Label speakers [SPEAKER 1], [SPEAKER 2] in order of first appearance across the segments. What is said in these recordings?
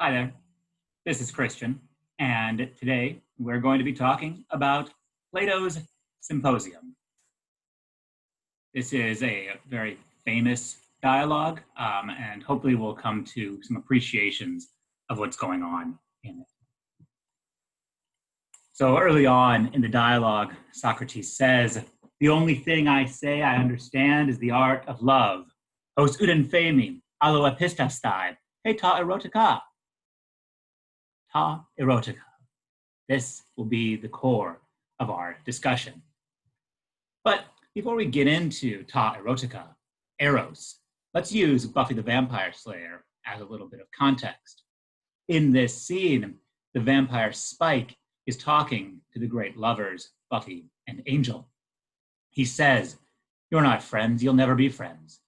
[SPEAKER 1] Hi there, this is Christian, and today we're going to be talking about Plato's Symposium. This is a very famous dialogue, and hopefully we'll come to some appreciations of what's going on in it. So early on in the dialogue, Socrates says, "The only thing I say I understand is the art of love. Hos uden femi, allo epistastai, he ta erotica." Ta erotica. This will be the core of our discussion. But before we get into ta erotica, eros, let's use Buffy the Vampire Slayer as a little bit of context. In this scene, the vampire Spike is talking to the great lovers, Buffy and Angel. He says, "You're not friends, you'll never be friends.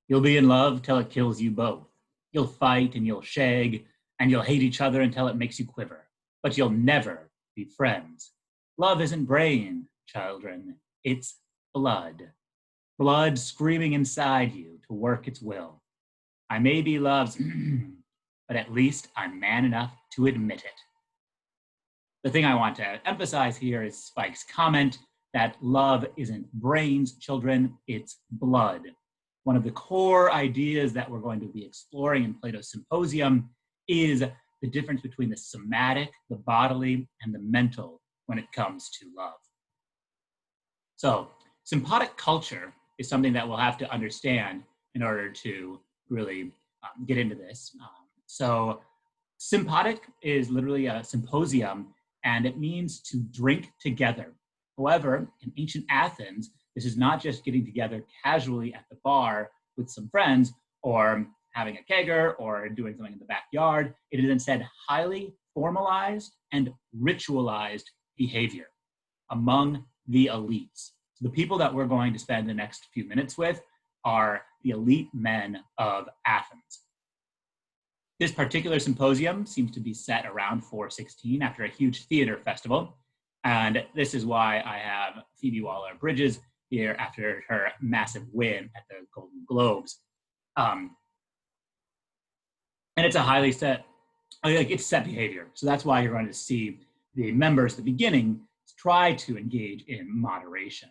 [SPEAKER 1] You'll be in love till it kills you both. You'll fight and you'll shag, and you'll hate each other until it makes you quiver, but you'll never be friends. Love isn't brain, children, it's blood. Blood screaming inside you to work its will. I may be love's, but at least I'm man enough to admit it." The thing I want to emphasize here is Spike's comment that love isn't brains, children, it's blood. One of the core ideas that we're going to be exploring in Plato's Symposium is the difference between the somatic, the bodily, and the mental when it comes to love. So, sympathetic culture is something that we'll have to understand in order to really get into this. So, sympathetic is literally a symposium, and it means to drink together. However, in ancient Athens, this is not just getting together casually at the bar with some friends or having a kegger or doing something in the backyard. It is instead highly formalized and ritualized behavior among the elites. So the people that we're going to spend the next few minutes with are the elite men of Athens. This particular symposium seems to be set around 416 after a huge theater festival. And this is why I have Phoebe Waller-Bridges here after her massive win at the Golden Globes. And it's a highly set, it's set behavior. So that's why you're going to see the members at the beginning try to engage in moderation.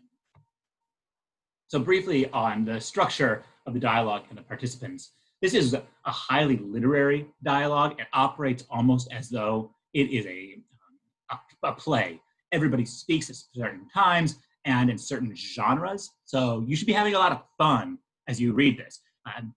[SPEAKER 1] So briefly on the structure of the dialogue and the participants, this is a highly literary dialogue. It operates almost as though it is a play. Everybody speaks at certain times and in certain genres. So you should be having a lot of fun as you read this.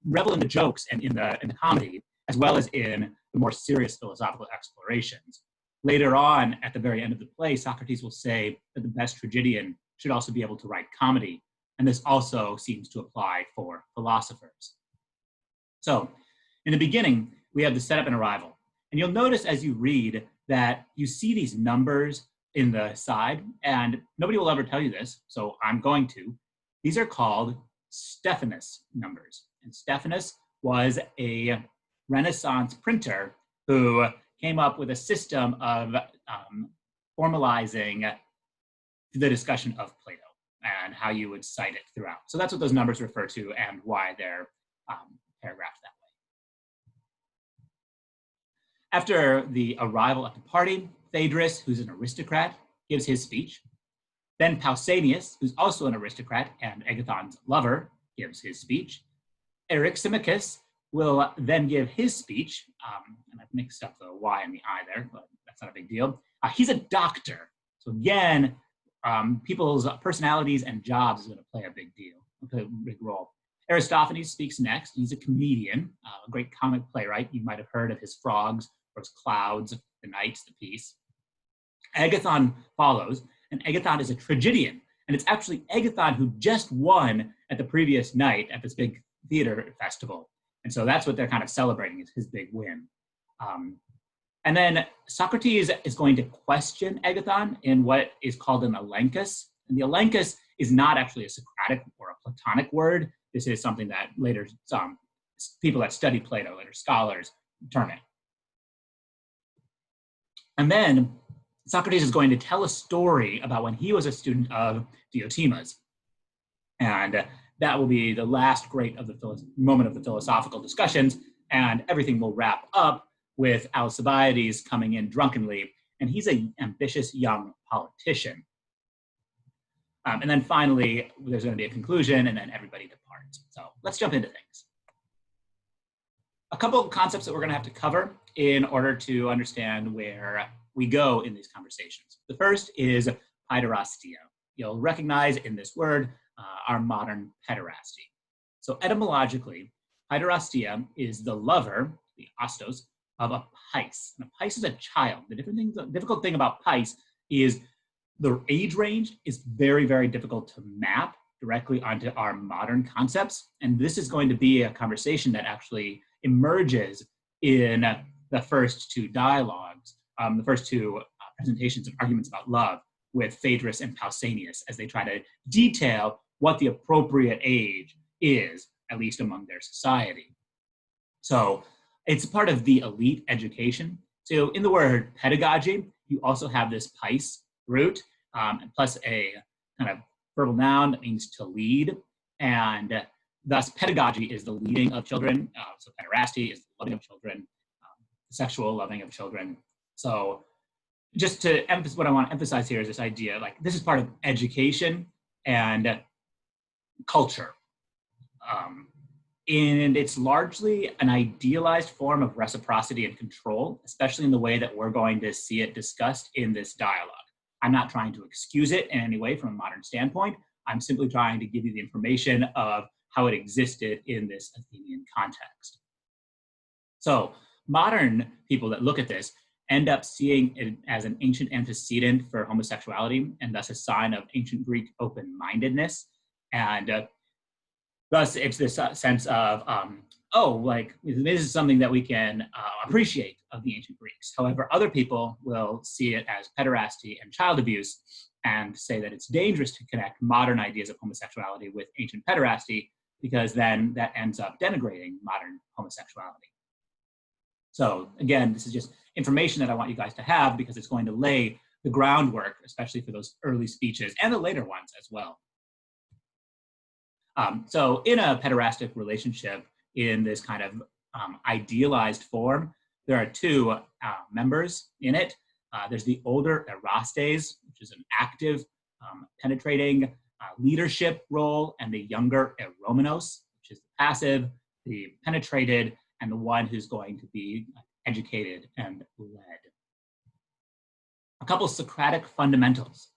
[SPEAKER 1] Revel in the jokes and in the comedy, as well as in the more serious philosophical explorations. Later on, at the very end of the play, Socrates will say that the best tragedian should also be able to write comedy, and this also seems to apply for philosophers. So, in the beginning, we have the setup and arrival, and you'll notice as you read that you see these numbers in the side, and nobody will ever tell you this, so I'm going to. These are called Stephanus numbers, and Stephanus was a Renaissance printer who came up with a system of formalizing the discussion of Plato and how you would cite it throughout. So that's what those numbers refer to and why they're paragraphed that way. After the arrival at the party, Phaedrus, who's an aristocrat, gives his speech. Then Pausanias, who's also an aristocrat and Agathon's lover, gives his speech. Eryximachus will then give his speech, and I've mixed up the Y and the I there, but that's not a big deal. He's a doctor. So again, people's personalities and jobs is going to play a big deal, play a big role. Aristophanes speaks next. He's a comedian, a great comic playwright. You might have heard of his frogs or his clouds, the knights, the piece. Agathon follows, and Agathon is a tragedian. And it's actually Agathon who just won at the previous night at this big theater festival. And so that's what they're kind of celebrating, is his big win. And then Socrates is going to question Agathon in what is called an elenchus. And the elenchus is not actually a Socratic or a Platonic word. This is something that later some people that study Plato, later scholars, term it. And then Socrates is going to tell a story about when he was a student of Diotima's. And that will be the last great of the moment of the philosophical discussions, and everything will wrap up with Alcibiades coming in drunkenly, and he's an ambitious young politician. And then finally, there's going to be a conclusion, and then everybody departs. So let's jump into things. A couple of concepts that we're going to have to cover in order to understand where we go in these conversations. The first is paiderastia. You'll recognize in this word our modern pederasty. So etymologically, paiderastia is the lover, the astos, of a pais. And a pais is a child. The difficult thing about pais is the age range is very, very difficult to map directly onto our modern concepts. And this is going to be a conversation that actually emerges in the first two dialogues, the first two presentations and arguments about love with Phaedrus and Pausanias, as they try to detail what the appropriate age is, at least among their society. So it's part of the elite education. So in the word pedagogy, you also have this pais root, plus a kind of verbal noun that means to lead. And thus pedagogy is the leading of children. So pederastia is the loving of children, sexual loving of children. So just to emphasize, what I want to emphasize here is this idea, like this is part of education and culture. And it's largely an idealized form of reciprocity and control, especially in the way that we're going to see it discussed in this dialogue. I'm not trying to excuse it in any way from a modern standpoint. I'm simply trying to give you the information of how it existed in this Athenian context. So modern people that look at this end up seeing it as an ancient antecedent for homosexuality and thus a sign of ancient Greek open-mindedness. And thus it's this sense of, oh, like this is something that we can appreciate of the ancient Greeks. However, other people will see it as pederasty and child abuse and say that it's dangerous to connect modern ideas of homosexuality with ancient pederasty, because then that ends up denigrating modern homosexuality. So again, this is just information that I want you guys to have because it's going to lay the groundwork, especially for those early speeches and the later ones as well. So in a pederastic relationship, in this kind of idealized form, there are two members in it. There's the older erastes, which is an active, penetrating leadership role, and the younger eromenos, which is the passive, the penetrated, and the one who's going to be educated and led. A couple of Socratic fundamentals.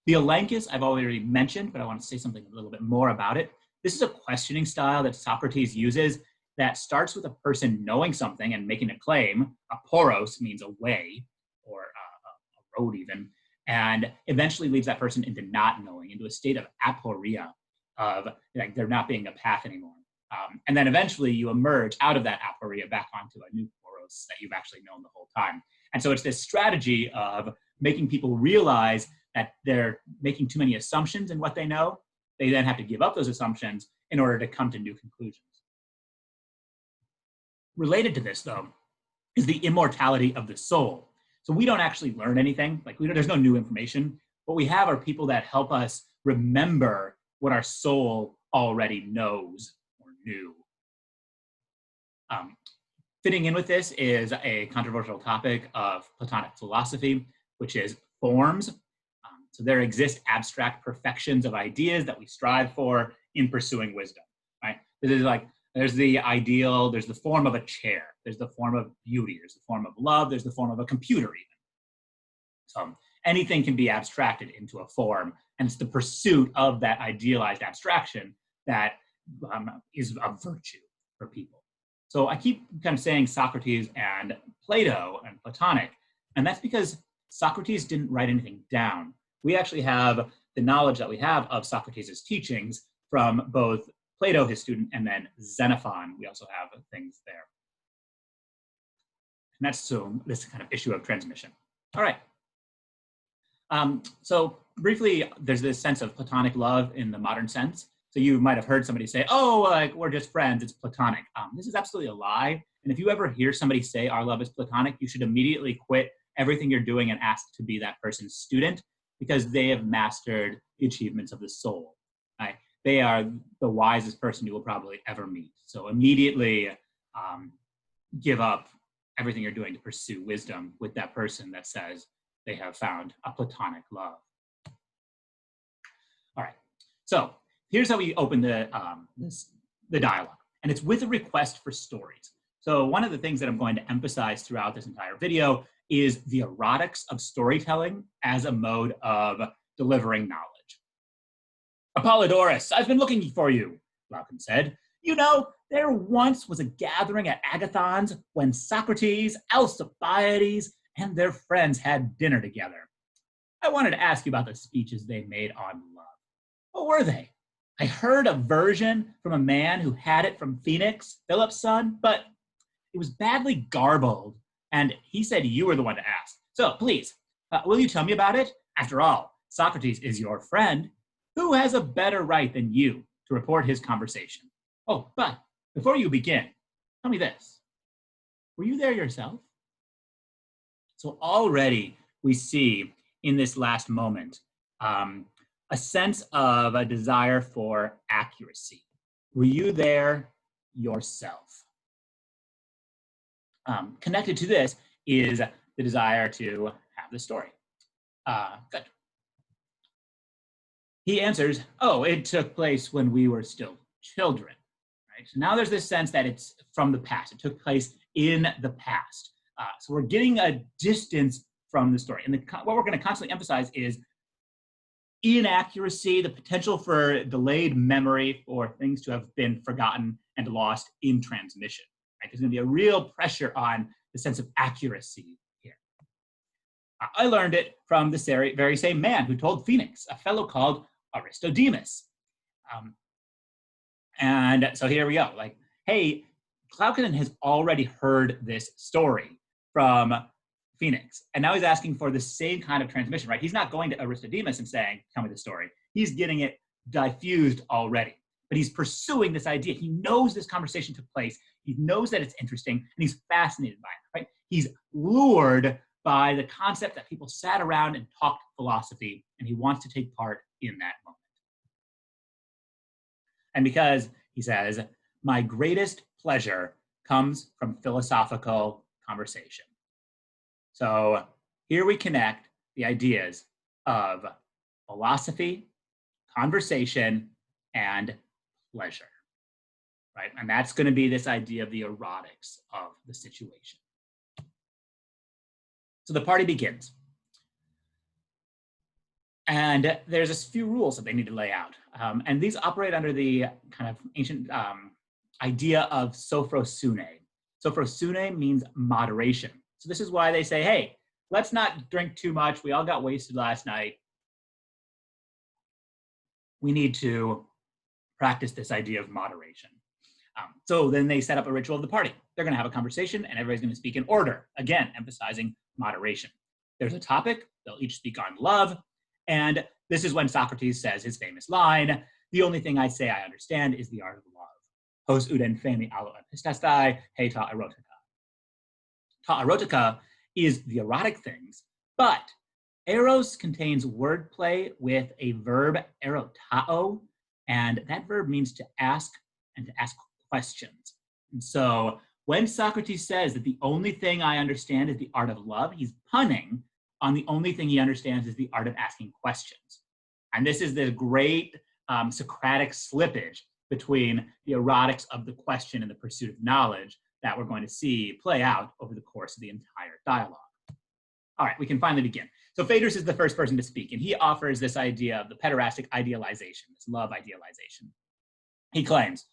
[SPEAKER 1] Theolancus, I've already mentioned, but I want to say something a little bit more about it. This is a questioning style that Socrates uses that starts with a person knowing something and making a claim. A poros means a way, or a road even, and eventually leads that person into not knowing, into a state of aporia, of like there not being a path anymore. And then eventually you emerge out of that aporia back onto a new poros that you've actually known the whole time. And so it's this strategy of making people realize that they're making too many assumptions in what they know. They then have to give up those assumptions in order to come to new conclusions. Related to this, though, is the immortality of the soul. So we don't actually learn anything. Like there's no new information. What we have are people that help us remember what our soul already knows or knew. Fitting in with this is a controversial topic of Platonic philosophy, which is forms. So there exist abstract perfections of ideas that we strive for in pursuing wisdom, right? This is like, there's the ideal, there's the form of a chair, there's the form of beauty, there's the form of love, there's the form of a computer even. So anything can be abstracted into a form, and it's the pursuit of that idealized abstraction that is a virtue for people. So I keep kind of saying Socrates and Plato and Platonic, and that's because Socrates didn't write anything down. We actually have the knowledge that we have of Socrates' teachings from both Plato, his student, and then Xenophon. We also have things there. And that's so this kind of issue of transmission. All right. So briefly, there's this sense of Platonic love in the modern sense. So you might have heard somebody say, oh, like we're just friends, it's Platonic. This is absolutely a lie. And if you ever hear somebody say our love is Platonic, you should immediately quit everything you're doing and ask to be that person's student, because they have mastered the achievements of the soul. Right? They are the wisest person you will probably ever meet. So immediately give up everything you're doing to pursue wisdom with that person that says they have found a platonic love. All right, so here's how we open the dialogue, and it's with a request for stories. So one of the things that I'm going to emphasize throughout this entire video is the erotics of storytelling as a mode of delivering knowledge. Apollodorus, I've been looking for you, Glaucon said. You know, there once was a gathering at Agathon's when Socrates, Alcibiades, and their friends had dinner together. I wanted to ask you about the speeches they made on love. What were they? I heard a version from a man who had it from Phoenix, Philip's son, but it was badly garbled, and he said you were the one to ask. So please, will you tell me about it? After all, Socrates is your friend. Who has a better right than you to report his conversation? Oh, but before you begin, tell me this. Were you there yourself? So already we see in this last moment a sense of a desire for accuracy. Were you there yourself? Connected to this is the desire to have the story. Good. He answers, oh, it took place when we were still children. Right? So now there's this sense that it's from the past. It took place in the past. So we're getting a distance from the story. And what we're going to constantly emphasize is inaccuracy, the potential for delayed memory, for things to have been forgotten and lost in transmission. Right? There's going to be a real pressure on the sense of accuracy here. I learned it from the very same man who told Phoenix, a fellow called Aristodemus. And so here we go. Like, hey, Glaucon has already heard this story from Phoenix, and now he's asking for the same kind of transmission, right? He's not going to Aristodemus and saying, tell me the story. He's getting it diffused already, but he's pursuing this idea. He knows this conversation took place. He knows that it's interesting, and he's fascinated by it, right? He's lured by the concept that people sat around and talked philosophy, and he wants to take part in that moment. And because, he says, my greatest pleasure comes from philosophical conversation. So here we connect the ideas of philosophy, conversation, and pleasure, right? And that's going to be this idea of the erotics of the situation. So the party begins. And there's a few rules that they need to lay out. And these operate under the kind of ancient idea of sophrosune. Sophrosune means moderation. So this is why they say, hey, let's not drink too much. We all got wasted last night. We need to practice this idea of moderation. So then they set up a ritual of the party. They're going to have a conversation, and everybody's going to speak in order. Again, emphasizing moderation. There's a topic. They'll each speak on love. And this is when Socrates says his famous line, the only thing I say I understand is the art of love. Hos uden femi allo epistastai, he ta erotica. Ta erotica is the erotic things, but eros contains wordplay with a verb erotao, and that verb means to ask and to ask questions. And so when Socrates says that the only thing I understand is the art of love, he's punning on the only thing he understands is the art of asking questions. And this is the great Socratic slippage between the erotics of the question and the pursuit of knowledge that we're going to see play out over the course of the entire dialogue. All right, we can finally begin. So Phaedrus is the first person to speak, and he offers this idea of the pederastic idealization, this love idealization. He claims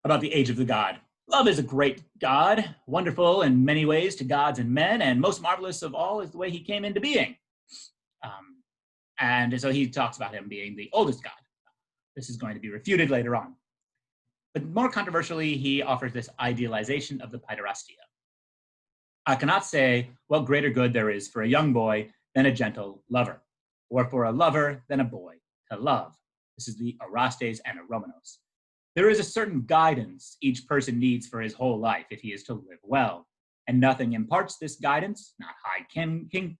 [SPEAKER 1] about the age of the god. Love is a great God, wonderful in many ways to gods and men, and most marvelous of all is the way he came into being. And so he talks about him being the oldest God. This is going to be refuted later on. But more controversially, he offers this idealization of the paiderastia. I cannot say what greater good there is for a young boy than a gentle lover, or for a lover than a boy to love. This is the erastes and eromenos. There is a certain guidance each person needs for his whole life if he is to live well, and nothing imparts this guidance, not high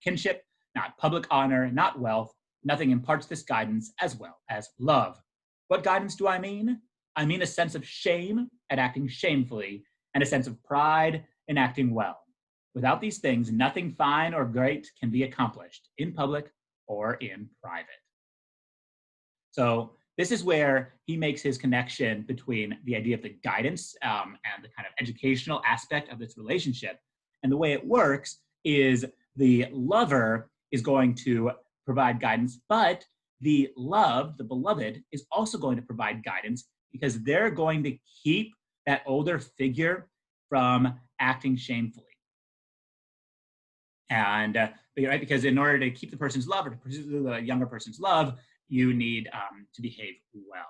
[SPEAKER 1] kinship, not public honor, not wealth, nothing imparts this guidance as well as love. What guidance do I mean? I mean a sense of shame at acting shamefully, and a sense of pride in acting well. Without these things, nothing fine or great can be accomplished in public or in private. So this is where he makes his connection between the idea of the guidance and the kind of educational aspect of this relationship. And the way it works is the lover is going to provide guidance, but the beloved, is also going to provide guidance because they're going to keep that older figure from acting shamefully. And right, because in order to keep the person's love or to pursue the younger person's love, you need to behave well.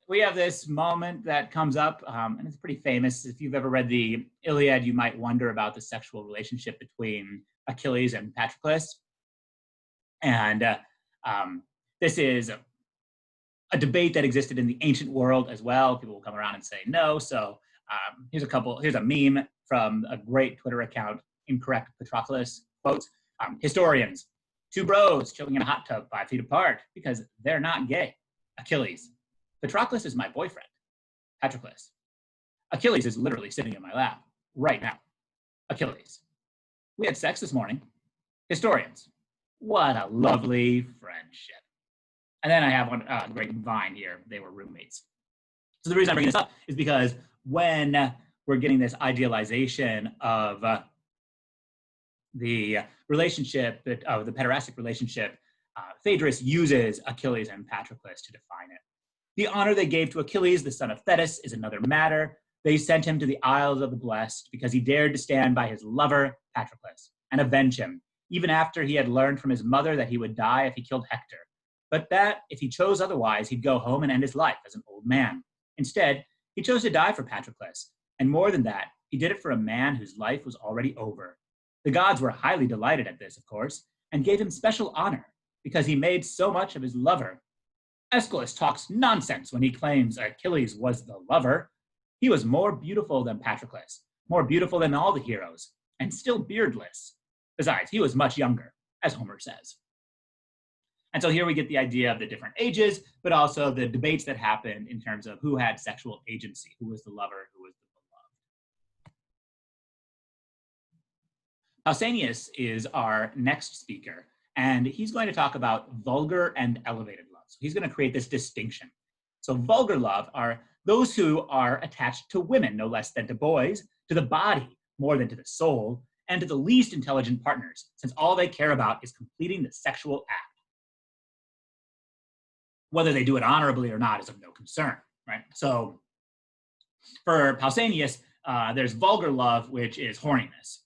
[SPEAKER 1] We have this moment that comes up, and it's pretty famous. If you've ever read the Iliad, you might wonder about the sexual relationship between Achilles and Patroclus. And this is a debate that existed in the ancient world as well. People will come around and say no. So here's a meme from a great Twitter account, Incorrect Patroclus, quotes, historians, 2 bros chilling in a hot tub 5 feet apart because they're not gay. Achilles, Patroclus is my boyfriend. Patroclus, Achilles is literally sitting in my lap right now. Achilles, we had sex this morning. Historians, what a lovely friendship. And then I have one great vine here. They were roommates. So the reason I'm bringing this up is because when we're getting this idealization of the relationship, of the pederastic relationship, Phaedrus uses Achilles and Patroclus to define it. The honor they gave to Achilles, the son of Thetis, is another matter. They sent him to the Isles of the Blessed because he dared to stand by his lover, Patroclus, and avenge him, even after he had learned from his mother that he would die if he killed Hector. But that, if he chose otherwise, he'd go home and end his life as an old man. Instead, he chose to die for Patroclus. And more than that, he did it for a man whose life was already over. The gods were highly delighted at this, of course, and gave him special honor because he made so much of his lover. Aeschylus talks nonsense when he claims Achilles was the lover. He was more beautiful than Patroclus, more beautiful than all the heroes, and still beardless. Besides, he was much younger, as Homer says. And so here we get the idea of the different ages, but also the debates that happened in terms of who had sexual agency, who was the lover, who was the beloved. Pausanias is our next speaker, and he's going to talk about vulgar and elevated love. So he's going to create this distinction. So vulgar love are those who are attached to women, no less than to boys, to the body more than to the soul, and to the least intelligent partners, since all they care about is completing the sexual act. Whether they do it honorably or not is of no concern, right? So for Pausanias, there's vulgar love, which is horniness.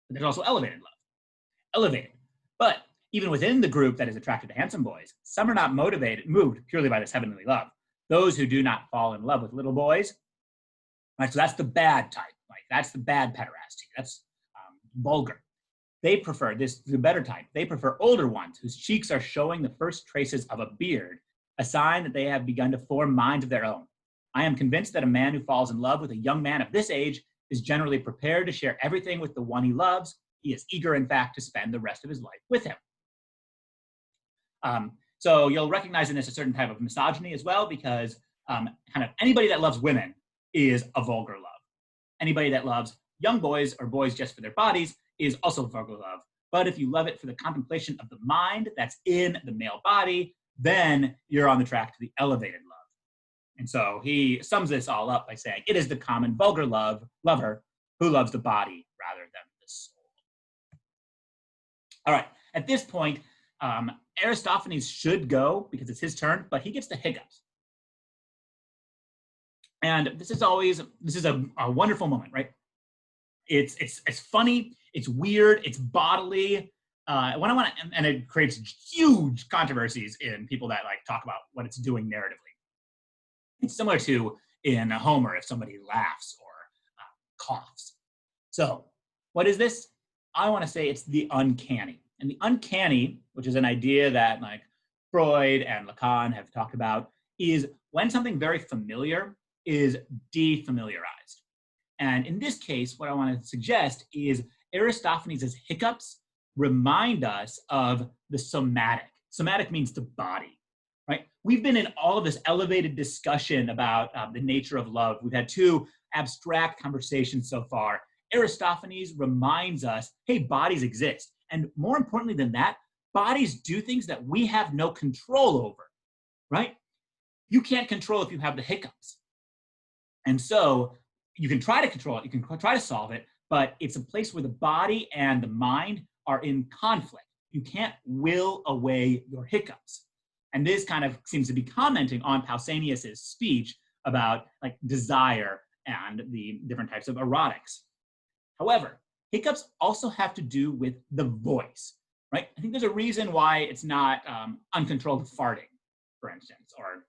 [SPEAKER 1] But there's also elevated love. Elevated. But even within the group that is attracted to handsome boys, some are not moved purely by this heavenly love. Those who do not fall in love with little boys, right? So that's the bad type. Like that's the bad pederastia. That's vulgar. They prefer the better type. They prefer older ones whose cheeks are showing the first traces of a beard, a sign that they have begun to form minds of their own. I am convinced that a man who falls in love with a young man of this age is generally prepared to share everything with the one he loves. He is eager, in fact, to spend the rest of his life with him. So you'll recognize in this a certain type of misogyny as well, because kind of anybody that loves women is a vulgar love. Anybody that loves young boys or boys just for their bodies is also vulgar love. But if you love it for the contemplation of the mind that's in the male body, then you're on the track to the elevated love. And so he sums this all up by saying, it is the common vulgar lover who loves the body rather than the soul. All right, at this point, Aristophanes should go because it's his turn, but he gets the hiccups. And this is a wonderful moment, right? It's funny, it's weird, it's bodily. And it creates huge controversies in people that like talk about what it's doing narratively. It's similar to in Homer if somebody laughs or coughs. So what is this? I want to say it's the uncanny. And the uncanny, which is an idea that like Freud and Lacan have talked about, is when something very familiar is defamiliarized. And in this case, what I want to suggest is Aristophanes' hiccups remind us of the somatic. Somatic means the body. right? We've been in all of this elevated discussion about the nature of love. We've had two abstract conversations so far. Aristophanes reminds us, hey, bodies exist. And more importantly than that, bodies do things that we have no control over, right? You can't control if you have the hiccups. And so you can try to control it, you can try to solve it, but it's a place where the body and the mind are in conflict. You can't will away your hiccups. And this kind of seems to be commenting on Pausanias's speech about like desire and the different types of erotics. However, hiccups also have to do with the voice, right? I think there's a reason why it's not uncontrolled farting, for instance, or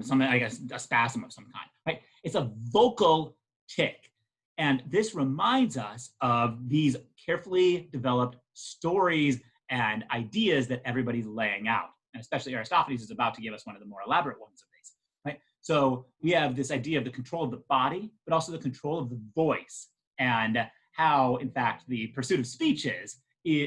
[SPEAKER 1] something, I guess, a spasm of some kind, right? It's a vocal tic. And this reminds us of these carefully developed stories and ideas that everybody's laying out. And especially Aristophanes is about to give us one of the more elaborate ones of these, right? So we have this idea of the control of the body, but also the control of the voice, and how, in fact, the pursuit of speech is,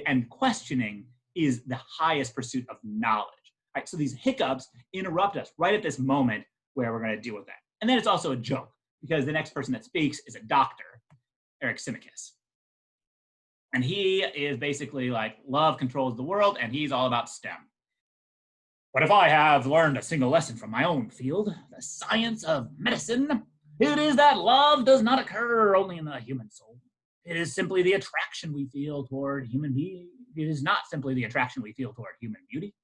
[SPEAKER 1] and questioning is the highest pursuit of knowledge. Right, so these hiccups interrupt us right at this moment where we're going to deal with that. And then it's also a joke, because the next person that speaks is a doctor, Eryximachus. And he is basically like, love controls the world, and he's all about STEM. But if I have learned a single lesson from my own field, the science of medicine, it is that love does not occur only in the human soul. It is simply the attraction we feel toward human beings. It is not simply the attraction we feel toward human beauty.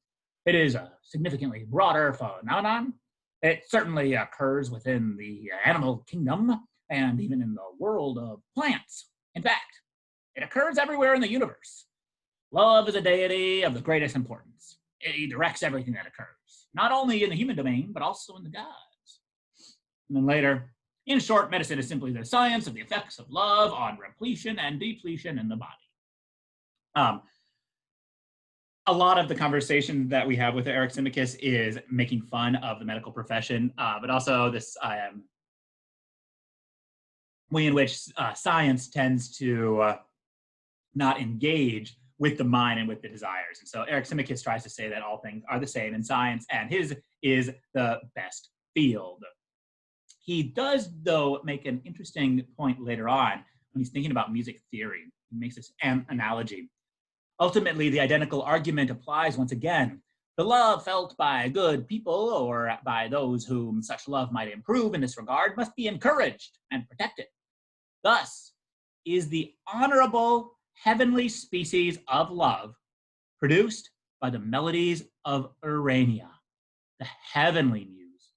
[SPEAKER 1] It is a significantly broader phenomenon. It certainly occurs within the animal kingdom and even in the world of plants. In fact, it occurs everywhere in the universe. Love is a deity of the greatest importance. It directs everything that occurs, not only in the human domain, but also in the gods. And then later, in short, medicine is simply the science of the effects of love on repletion and depletion in the body. A lot of the conversation that we have with Eryximachus is making fun of the medical profession, but also this way in which science tends to not engage with the mind and with the desires. And so Eryximachus tries to say that all things are the same in science, and his is the best field. He does, though, make an interesting point later on when he's thinking about music theory. He makes this analogy. Ultimately, the identical argument applies once again. The love felt by good people, or by those whom such love might improve in this regard, must be encouraged and protected. Thus is the honorable heavenly species of love produced by the melodies of Urania, the heavenly muse.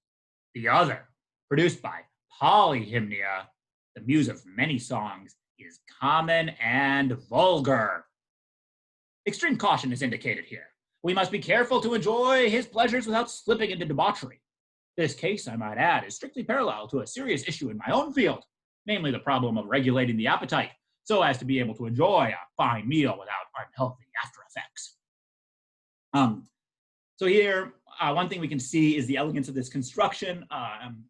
[SPEAKER 1] The other, produced by Polyhymnia, the muse of many songs, is common and vulgar. Extreme caution is indicated here. We must be careful to enjoy his pleasures without slipping into debauchery. This case, I might add, is strictly parallel to a serious issue in my own field, namely the problem of regulating the appetite so as to be able to enjoy a fine meal without unhealthy after effects. So here, one thing we can see is the elegance of this construction.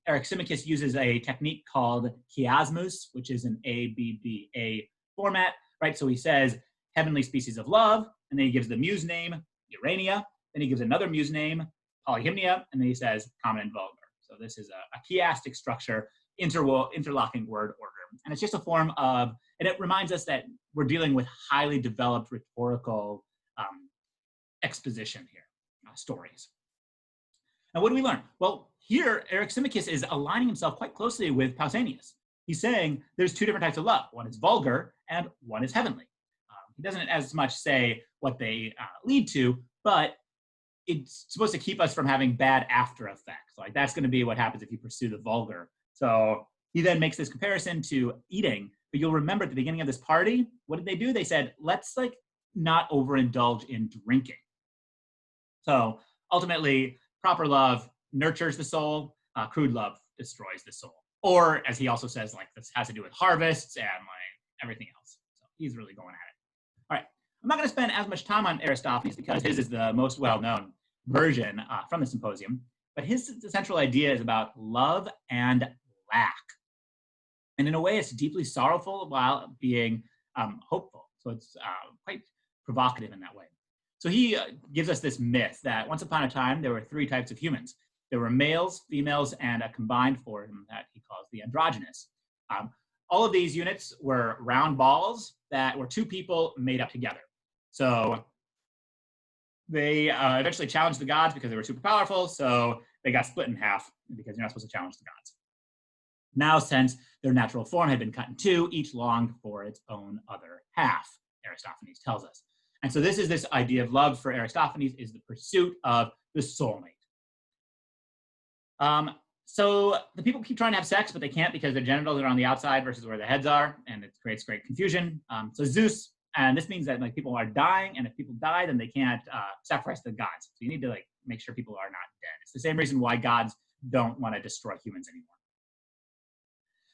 [SPEAKER 1] Eryximachus uses a technique called chiasmus, which is an ABBA format, right? So he says, heavenly species of love, and then he gives the muse name, Urania, then he gives another muse name, Polyhymnia, and then he says common and vulgar. So this is a chiastic structure, interlocking word order. And it's just a form of, and it reminds us that we're dealing with highly developed rhetorical exposition here, stories. Now, what do we learn? Well, here, Eryximachus is aligning himself quite closely with Pausanias. He's saying there's two different types of love. One is vulgar and one is heavenly. He doesn't as much say what they lead to, but it's supposed to keep us from having bad after effects. Like that's going to be what happens if you pursue the vulgar. So he then makes this comparison to eating. But you'll remember at the beginning of this party, what did they do? They said, let's like not overindulge in drinking. So ultimately, proper love nurtures the soul. Crude love destroys the soul. Or as he also says, like this has to do with harvests and like everything else. So he's really going at it. All right, I'm not going to spend as much time on Aristophanes because his is the most well-known version from the Symposium, but his central idea is about love and lack. And in a way, it's deeply sorrowful while being hopeful. So it's quite provocative in that way. So he gives us this myth that once upon a time, there were three types of humans. There were males, females, and a combined form that he calls the androgynous. All of these units were round balls that were two people made up together. So they eventually challenged the gods because they were super powerful, so they got split in half because you're not supposed to challenge the gods. Now, since their natural form had been cut in two, each longed for its own other half, Aristophanes tells us. And so this is this idea of love for Aristophanes is the pursuit of the soulmate. So the people keep trying to have sex, but they can't because their genitals are on the outside versus where their heads are, and it creates great confusion. So Zeus, and this means that like people are dying, and if people die, then they can't sacrifice the gods. So you need to like make sure people are not dead. It's the same reason why gods don't want to destroy humans anymore.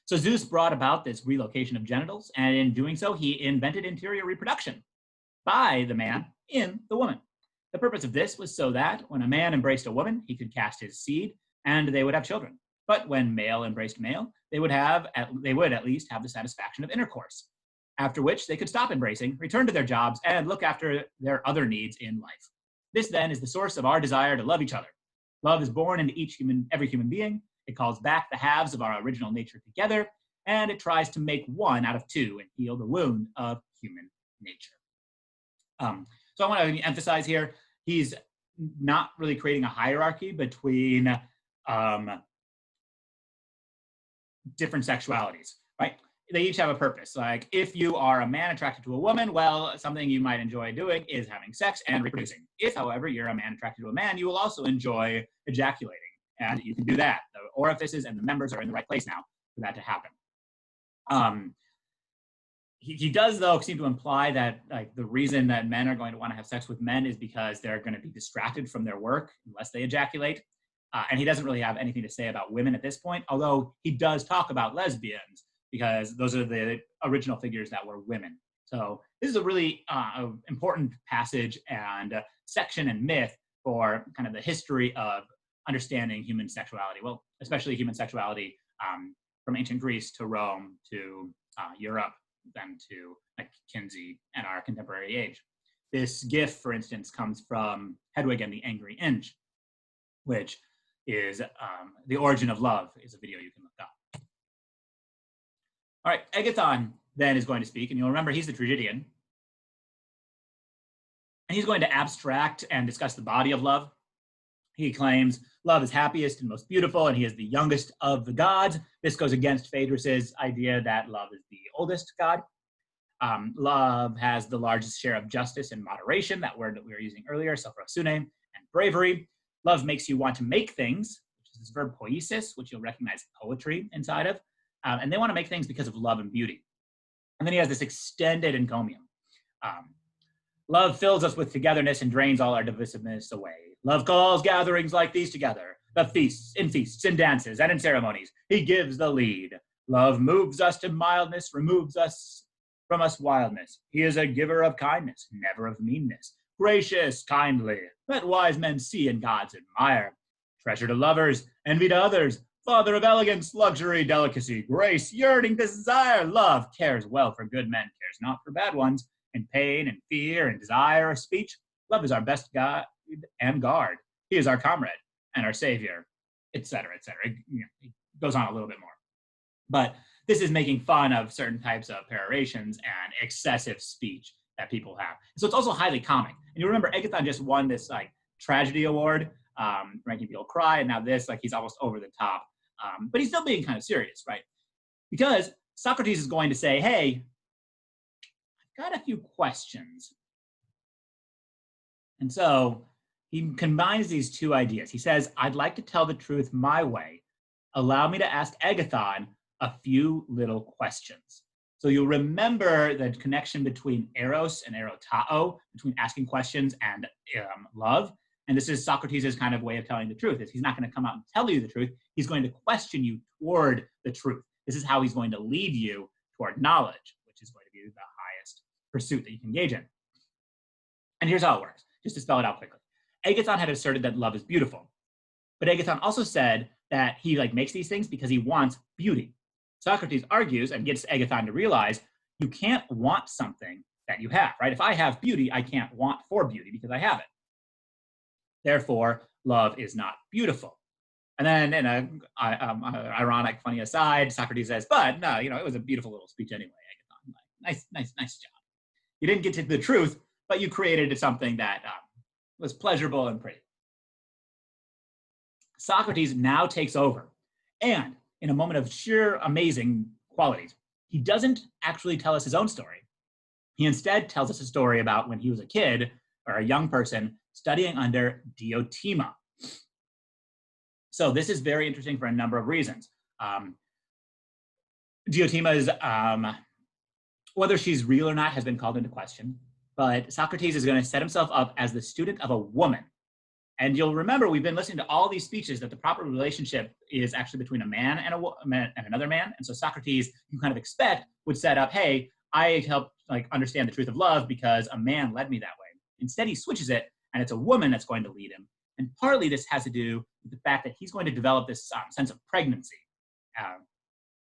[SPEAKER 1] So Zeus brought about this relocation of genitals, and in doing so, he invented interior reproduction by the man in the woman. The purpose of this was so that when a man embraced a woman, he could cast his seed, and they would have children. But when male embraced male, they would at least have the satisfaction of intercourse, after which they could stop embracing, return to their jobs, and look after their other needs in life. This then is the source of our desire to love each other. Love is born into every human being. It calls back the halves of our original nature together, and it tries to make one out of two and heal the wound of human nature. So I want to emphasize here, he's not really creating a hierarchy between different sexualities, right? They each have a purpose. Like if you are a man attracted to a woman, well, something you might enjoy doing is having sex and reproducing. If, however, you're a man attracted to a man, you will also enjoy ejaculating, and you can do that. The orifices and the members are in the right place now for that to happen. He does, though, seem to imply that like the reason that men are going to want to have sex with men is because they're going to be distracted from their work unless they ejaculate. And he doesn't really have anything to say about women at this point, although he does talk about lesbians because those are the original figures that were women. So this is a really important passage and section and myth for kind of the history of understanding human sexuality. Well, especially human sexuality from ancient Greece to Rome to Europe, then to like Kinsey and our contemporary age. This gif, for instance, comes from Hedwig and the Angry Inch, which is The Origin of Love, is a video you can look up. All right, Agathon then is going to speak, and you'll remember he's the tragedian. And he's going to abstract and discuss the body of love. He claims love is happiest and most beautiful, and he is the youngest of the gods. This goes against Phaedrus's idea that love is the oldest god. Love has the largest share of justice and moderation, that word that we were using earlier, sophrosune, and bravery. Love makes you want to make things, which is this verb poiesis, which you'll recognize poetry inside of. And they want to make things because of love and beauty. And then he has this extended encomium. Love fills us with togetherness and drains all our divisiveness away. Love calls gatherings like these together, the feasts, in dances, and in ceremonies. He gives the lead. Love moves us to mildness, removes us from us wildness. He is a giver of kindness, never of meanness. Gracious, kindly, let wise men see and gods admire. Treasure to lovers, envy to others, father of elegance, luxury, delicacy, grace, yearning, desire. Love cares well for good men, cares not for bad ones. In pain and fear and desire of speech, love is our best guide and guard. He is our comrade and our savior, etc., etc. It goes on a little bit more. But this is making fun of certain types of perorations and excessive speech that people have. So it's also highly comic. And you remember Agathon just won this like tragedy award, making people cry, and now this, like he's almost over the top. But he's still being kind of serious, right? Because Socrates is going to say, hey, I've got a few questions. And so he combines these two ideas. He says, I'd like to tell the truth my way. Allow me to ask Agathon a few little questions. So you'll remember the connection between eros and erotao, between asking questions and love. And this is Socrates' kind of way of telling the truth. Is he's not going to come out and tell you the truth. He's going to question you toward the truth. This is how he's going to lead you toward knowledge, which is going to be the highest pursuit that you can engage in. And here's how it works, just to spell it out quickly. Agathon had asserted that love is beautiful. But Agathon also said that he makes these things because he wants beauty. Socrates argues and gets Agathon to realize you can't want something that you have, right? If I have beauty, I can't want for beauty because I have it. Therefore, love is not beautiful. And then in a ironic, funny aside, Socrates says, but no, it was a beautiful little speech anyway. Nice job. You didn't get to the truth, but you created something that was pleasurable and pretty. Socrates now takes over. And in a moment of sheer amazing qualities, he doesn't actually tell us his own story. He instead tells us a story about when he was a kid or a young person studying under diathema. So this is very interesting for a number of reasons. Diathema is, whether she's real or not has been called into question, but Socrates is going to set himself up as the student of a woman. And you'll remember we've been listening to all these speeches that the proper relationship is actually between a man and another man. And so Socrates, you kind of expect, would set up, hey, I helped understand the truth of love because a man led me that way. Instead, he switches it, and it's a woman that's going to lead him. And partly this has to do with the fact that he's going to develop this sense of pregnancy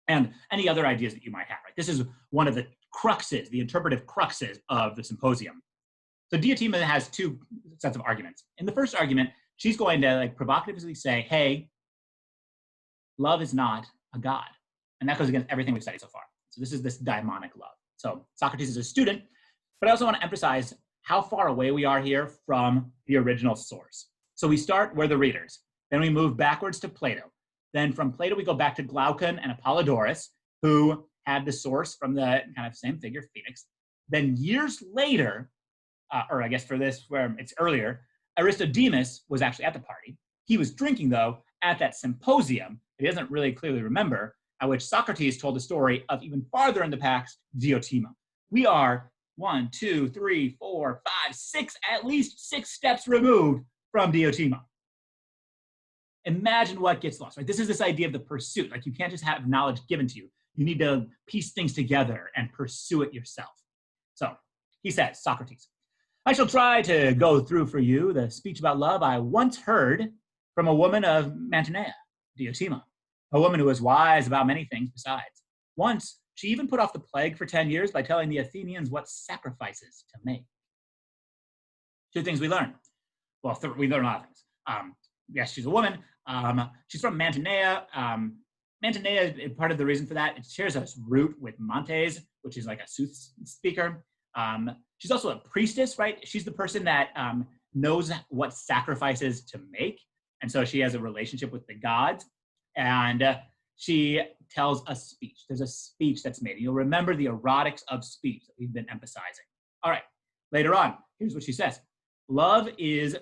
[SPEAKER 1] and any other ideas that you might have. Right? This is one of the cruxes, the interpretive cruxes of the Symposium. So diathema has two sets of arguments. In the first argument, she's going to provocatively say, hey, love is not a god. And that goes against everything we've studied so far. So this is this daimonic love. So Socrates is a student, but I also want to emphasize how far away we are here from the original source. So we start, we're the readers. Then we move backwards to Plato. Then from Plato, we go back to Glaucon and Apollodorus, who had the source from the kind of same figure, Phoenix. Then years later, or I guess for this, where it's earlier, Aristodemus was actually at the party. He was drinking, though, at that symposium that he doesn't really clearly remember, at which Socrates told the story of even farther in the past, diathema. We are 1, 2, 3, 4, 5, 6, at least 6 steps removed from diathema. Imagine what gets lost, right? This is this idea of the pursuit. You can't just have knowledge given to you. You need to piece things together and pursue it yourself. So he says, Socrates, I shall try to go through for you the speech about love I once heard from a woman of Mantinea, diathema, a woman who was wise about many things besides. Once, she even put off the plague for 10 years by telling the Athenians what sacrifices to make. 2 things we learn. Well, we learn a lot of things. Yes, she's a woman. She's from Mantinea. Mantinea is part of the reason for that. It shares a root with Montes, which is like a sooth speaker. She's also a priestess, right? She's the person that knows what sacrifices to make. And so she has a relationship with the gods. And she tells a speech. There's a speech that's made. You'll remember the erotics of speech that we've been emphasizing. All right, later on, here's what she says. Love is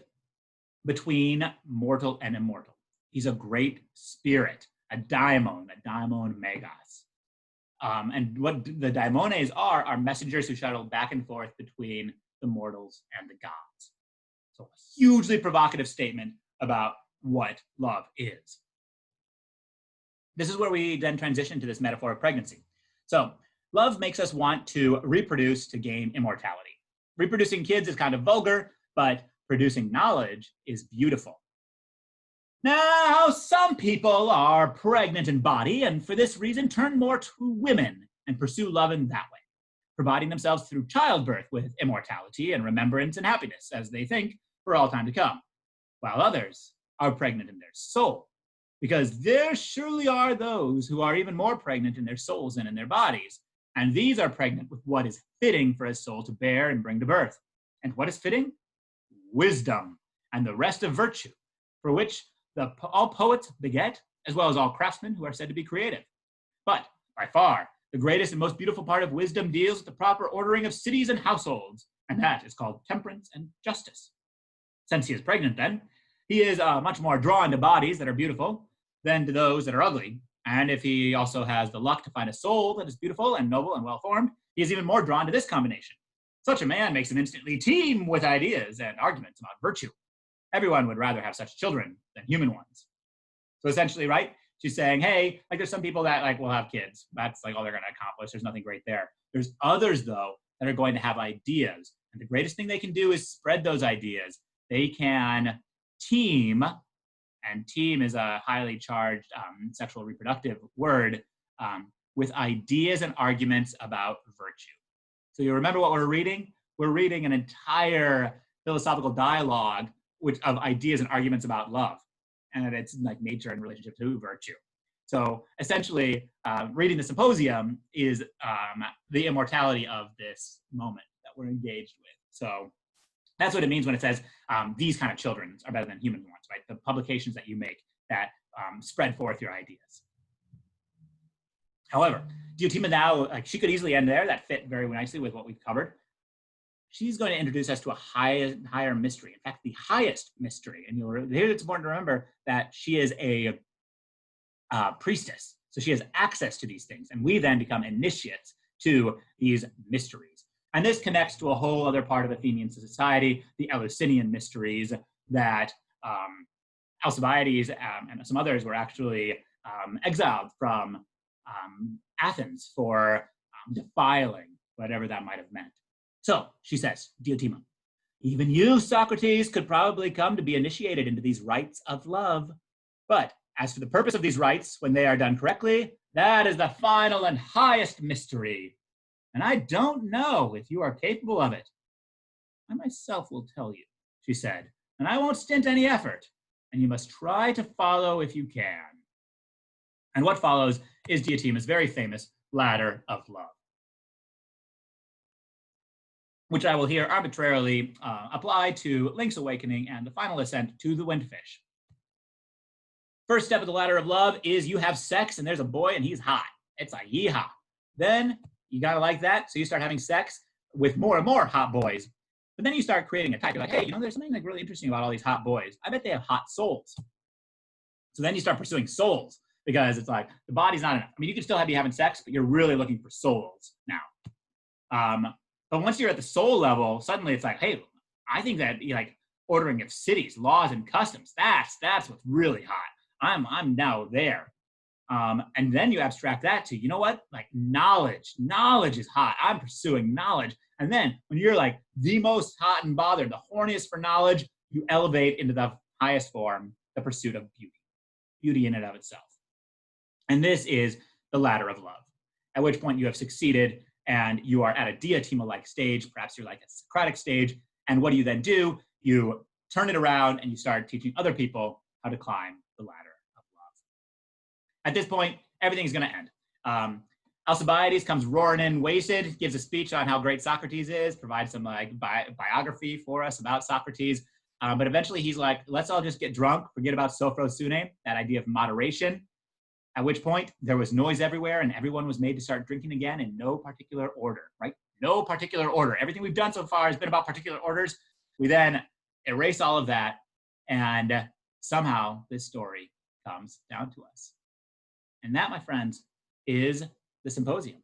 [SPEAKER 1] between mortal and immortal. He's a great spirit, a daimon megas. And what the daimones are messengers who shuttle back and forth between the mortals and the gods. So a hugely provocative statement about what love is. This is where we then transition to this metaphor of pregnancy. So love makes us want to reproduce to gain immortality. Reproducing kids is kind of vulgar, but producing knowledge is beautiful. Now, some people are pregnant in body and for this reason turn more to women and pursue love in that way, providing themselves through childbirth with immortality and remembrance and happiness, as they think, for all time to come, while others are pregnant in their soul, because there surely are those who are even more pregnant in their souls than in their bodies, and these are pregnant with what is fitting for a soul to bear and bring to birth. And what is fitting? Wisdom and the rest of virtue, for which all poets beget, as well as all craftsmen who are said to be creative. But by far, the greatest and most beautiful part of wisdom deals with the proper ordering of cities and households, and that is called temperance and justice. Since he is pregnant then, he is much more drawn to bodies that are beautiful than to those that are ugly. And if he also has the luck to find a soul that is beautiful and noble and well-formed, he is even more drawn to this combination. Such a man makes him instantly teem with ideas and arguments about virtue. Everyone would rather have such children than human ones. So essentially, right, she's saying, hey, there's some people that will have kids. That's all they're going to accomplish. There's nothing great there. There's others, though, that are going to have ideas. And the greatest thing they can do is spread those ideas. They can team, and team is a highly charged sexual reproductive word, with ideas and arguments about virtue. So you remember what we're reading? We're reading an entire philosophical dialogue of ideas and arguments about love and its like nature and relationship to virtue. So essentially, reading the Symposium is the immortality of this moment that we're engaged with. So that's what it means when it says these kind of children are better than human ones, right? The publications that you make that spread forth your ideas. However, Diotima now, like she could easily end there. That fit very nicely with what we've covered. She's going to introduce us to a higher mystery. In fact, the highest mystery. And here it's important to remember that she is a priestess. So she has access to these things. And we then become initiates to these mysteries. And this connects to a whole other part of Athenian society, the Eleusinian mysteries, that Alcibiades and some others were actually exiled from Athens for defiling whatever that might have meant. So she says, Diotima, even you, Socrates, could probably come to be initiated into these rites of love. But as for the purpose of these rites, when they are done correctly, that is the final and highest mystery. And I don't know if you are capable of it. I myself will tell you, she said, and I won't stint any effort, and you must try to follow if you can. And what follows is Diotima's very famous ladder of love, which I will here arbitrarily apply to Link's Awakening and the final ascent to the Windfish. First step of the ladder of love is you have sex and there's a boy and he's hot. It's a yeehaw. Then you gotta like that, so you start having sex with more and more hot boys. But then you start creating a type. You're like, hey, there's something like really interesting about all these hot boys. I bet they have hot souls. So then you start pursuing souls because it's like the body's not enough. I mean, you can still be having sex, but you're really looking for souls now. But once you're at the soul level, suddenly it's like, hey, I think that like ordering of cities, laws, and customs, that's what's really hot. I'm now there. And then you abstract that to, you know what? Like knowledge is hot. I'm pursuing knowledge. And then when you're like the most hot and bothered, the horniest for knowledge, you elevate into the highest form, the pursuit of beauty in and of itself. And this is the ladder of love, at which point you have succeeded and you are at a diathema-like stage. Perhaps you're like a Socratic stage. And what do you then do? You turn it around and you start teaching other people how to climb the ladder of love. At this point, everything's going to end. Alcibiades comes roaring in wasted, gives a speech on how great Socrates is, provides some like biography for us about Socrates. But eventually he's like, let's all just get drunk, forget about sophrosune, that idea of moderation. At which point there was noise everywhere and everyone was made to start drinking again in no particular order, right? No particular order. Everything we've done so far has been about particular orders. We then erase all of that and somehow this story comes down to us. And that, my friends, is the Symposium.